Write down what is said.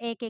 1